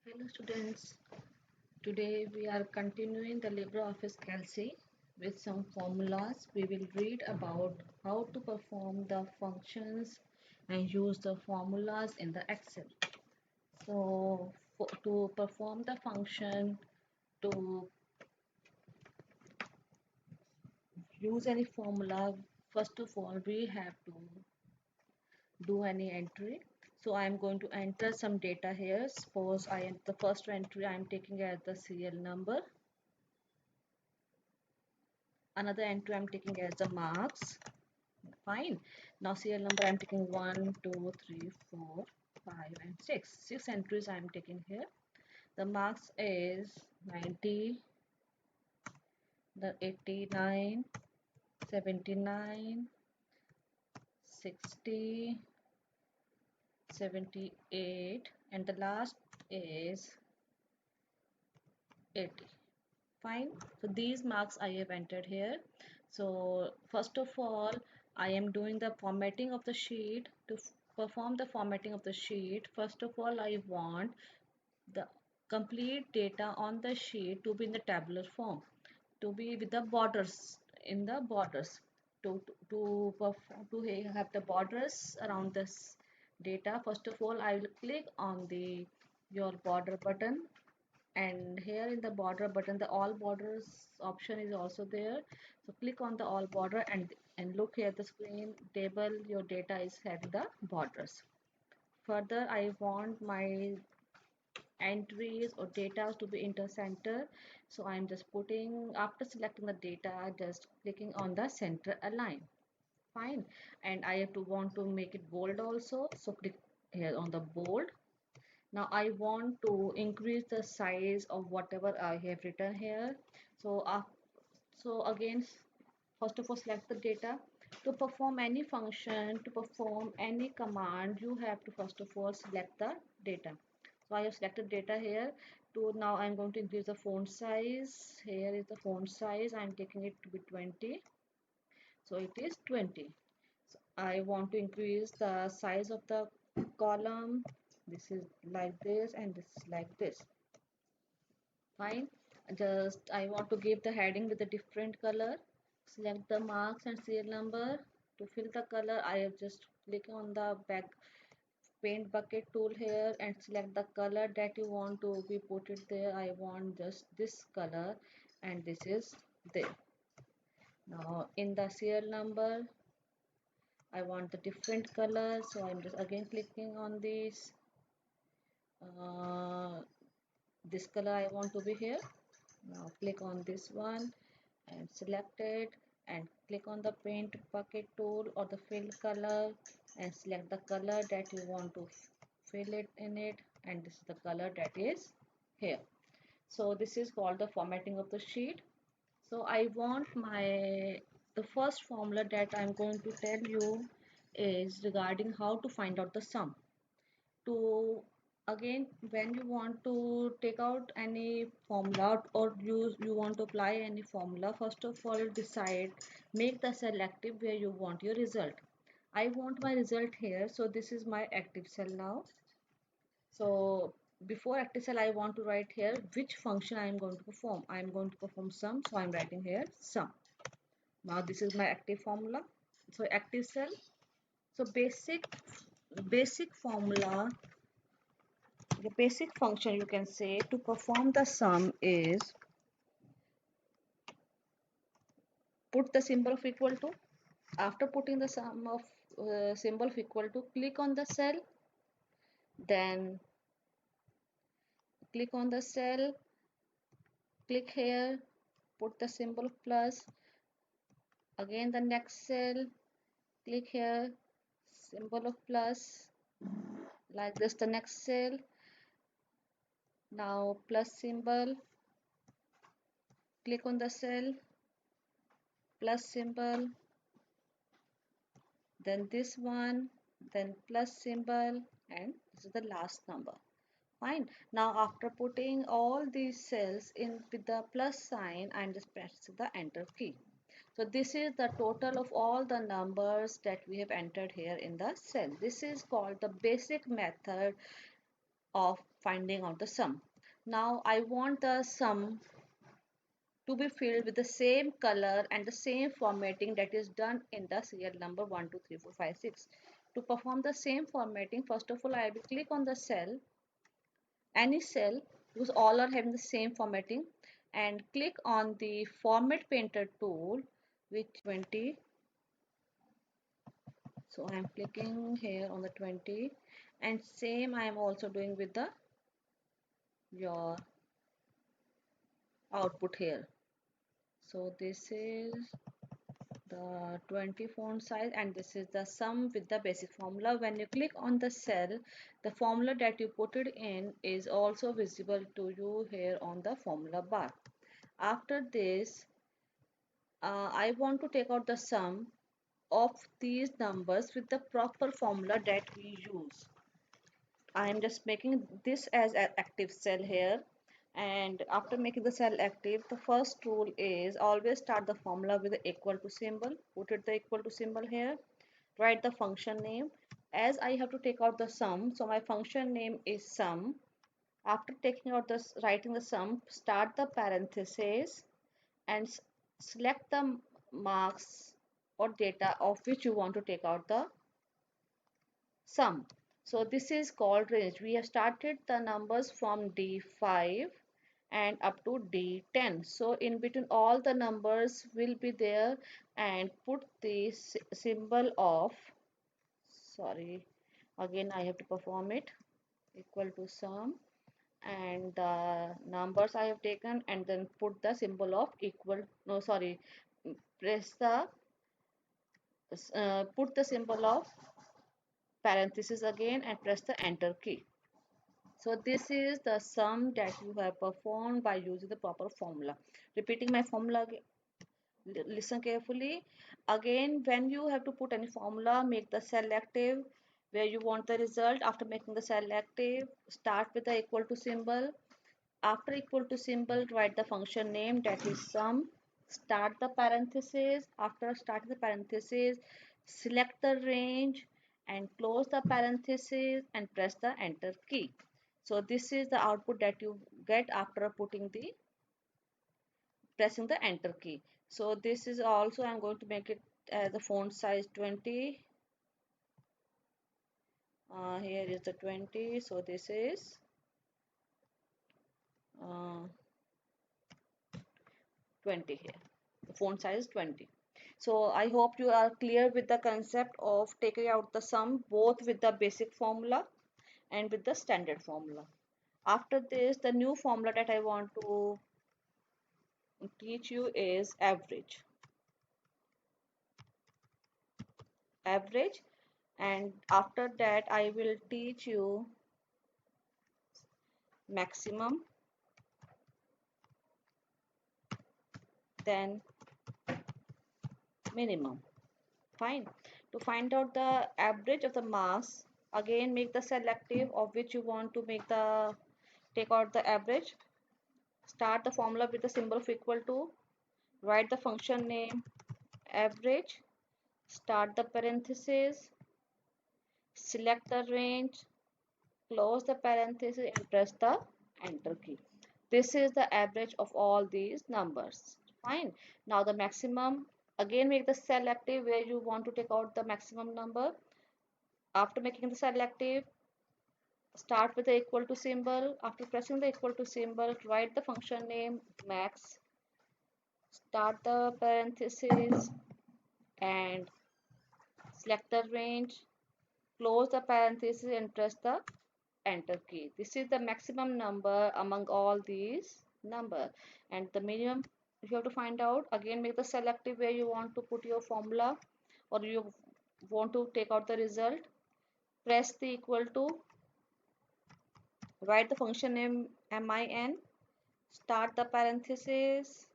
Hello students, today we are continuing the LibreOffice Calc with some formulas. We will read about how to perform the functions and use the formulas in the Excel. So to perform the function, to use any formula, first of all we have to do any entry. So I am going to enter some data here. Suppose I am the first entry I am taking as the serial number. Another entry I'm taking as the marks. Fine. Now serial number I'm taking 1, 2, 3, 4, 5 and 6. 6 entries I'm taking here. The marks is 90, the 89, 79, 60, 78 and the last is 80. Fine. So these marks I have entered here. So first of all I am doing the formatting of the sheet. To perform the formatting of the sheet, first of all I want the complete data on the sheet to be in the tabular form, to be with the borders, in the borders, to have the borders around this data. First of all I will click on the your border button, and here in the border button the all borders option is also there. So click on the all border and look here the screen table, your data is having the borders. Further I want my entries or data to be intercenter, so I'm just putting, after selecting the data, just clicking on the center align. Fine. And I have to want to make it bold also, so click here on the bold. Now I want to increase the size of whatever I have written here. So again, first of all select the data. To perform any function, to perform any command, you have to first of all select the data. So I have selected data here. To now I'm going to increase the font size. Here is the font size, I'm taking it to be 20, so it is 20. So I want to increase the size of the column. This is like this and this is like this. Fine. Just I want to give the heading with a different color. Select the marks and serial number. To fill the color I have just click on the back paint bucket tool here and select the color that you want to be put it there. I want just this color and this is there. Now in the serial number I want the different color, so I'm just again clicking on uh, this color I want to be here. Now click on this one and select it and click on the paint bucket tool or the fill color and select the color that you want to fill it in it, and this is the color that is here. So this is called the formatting of the sheet. So I want the first formula that I'm going to tell you is regarding how to find out the sum. To again, when you want to take out any formula or you want to apply any formula, first of all decide, make the selective where you want your result. I want my result here, so this is my active cell now. So before active cell I want to write here which function I am going to perform. I am going to perform sum, so I am writing here sum. Now this is my active formula, so active cell. So basic formula, the basic function you can say to perform the sum is put the symbol of equal to. After putting the sum of symbol of equal to, click on the cell, then click on the cell, click here, put the symbol of plus, again the next cell, click here, symbol of plus, like this, the next cell, now plus symbol, click on the cell, plus symbol, then this one, then plus symbol, and this is the last number. Fine. Now after putting all these cells in with the plus sign, I'm just pressing the enter key. So this is the total of all the numbers that we have entered here in the cell. This is called the basic method of finding out the sum. Now I want the sum to be filled with the same color and the same formatting that is done in the serial number 1, 2, 3, 4, 5, 6. To perform the same formatting, first of all, I will click on the cell, any cell, because all are having the same formatting, and click on the Format Painter tool with 20. So I am clicking here on the 20, and same I am also doing with the your output here. So this is the 20 font size, and this is the sum with the basic formula. When you click on the cell, the formula that you put it in is also visible to you here on the formula bar. After this, I want to take out the sum of these numbers with the proper formula that we use. I am just making this as an active cell here, and after making the cell active, the first rule is always start the formula with the equal to symbol. Put it the equal to symbol here. Write the function name. As I have to take out the sum, so my function name is sum. After taking out this, writing the sum, start the parenthesis and select the marks or data of which you want to take out the sum. So this is called range. We have started the numbers from D5 and up to D10. So in between all the numbers will be there, and put the symbol of, sorry, again I have to perform it, equal to sum, and the numbers I have taken, and then put the symbol of equal, no sorry, press the put the symbol of parenthesis again and press the enter key. So this is the sum that you have performed by using the proper formula. Repeating my formula again, listen carefully. Again, when you have to put any formula, make the cell active where you want the result. After making the cell active, start with the equal to symbol. After equal to symbol, write the function name, that is sum. Start the parenthesis. After starting the parenthesis, select the range and close the parenthesis and press the enter key. So this is the output that you get after putting the pressing the enter key. So this is also, I'm going to make it the font size 20. Here is the 20. So this is uh, 20 here. The font size is 20. So I hope you are clear with the concept of taking out the sum both with the basic formula and with the standard formula. After this, the new formula that I want to teach you is average. Average, and after that I will teach you maximum, then minimum. Fine. To find out the average of the mass, again make the selective of which you want to make the take out the average. Start the formula with the symbol of equal to, write the function name average, start the parenthesis, select the range, close the parenthesis and press the enter key. This is the average of all these numbers. Fine. Now the maximum, again make the selective where you want to take out the maximum number. After making the selective, start with the equal to symbol. After pressing the equal to symbol, write the function name max, start the parenthesis and select the range, close the parenthesis and press the enter key. This is the maximum number among all these number, and the minimum you have to find out. Again make the selective where you want to put your formula or you want to take out the result. Press the equal to, write the function name min, start the parenthesis,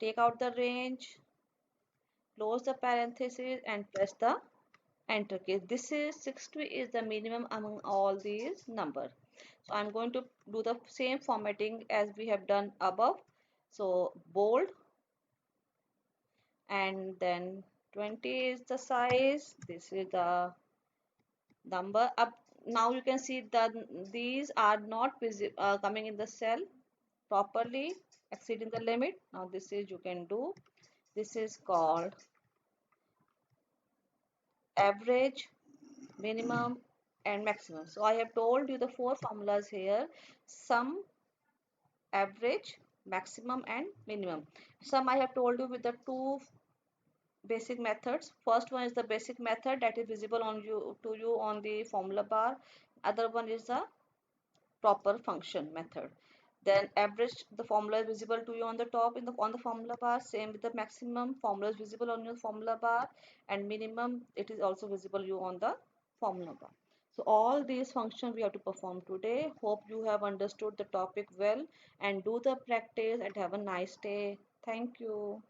take out the range, close the parenthesis and press the enter key. This is 60 is the minimum among all these numbers. So I'm going to do the same formatting as we have done above. So bold, and then 20 is the size. This is the number up. now you can see that these are not coming in the cell properly, exceeding the limit. Now this is you can do, this is called average, minimum and maximum. So I have told you the four formulas here: sum, average, maximum and minimum. Sum I have told you with the two basic methods. First one is the basic method that is visible on you to you on the formula bar. Other one is the proper function method. Then average, the formula is visible to you on the top in the on the formula bar. Same with the maximum, formula is visible on your formula bar, and minimum, it is also visible you on the formula bar. So all these functions we have to perform today. Hope you have understood the topic well, and do the practice and have a nice day. Thank you.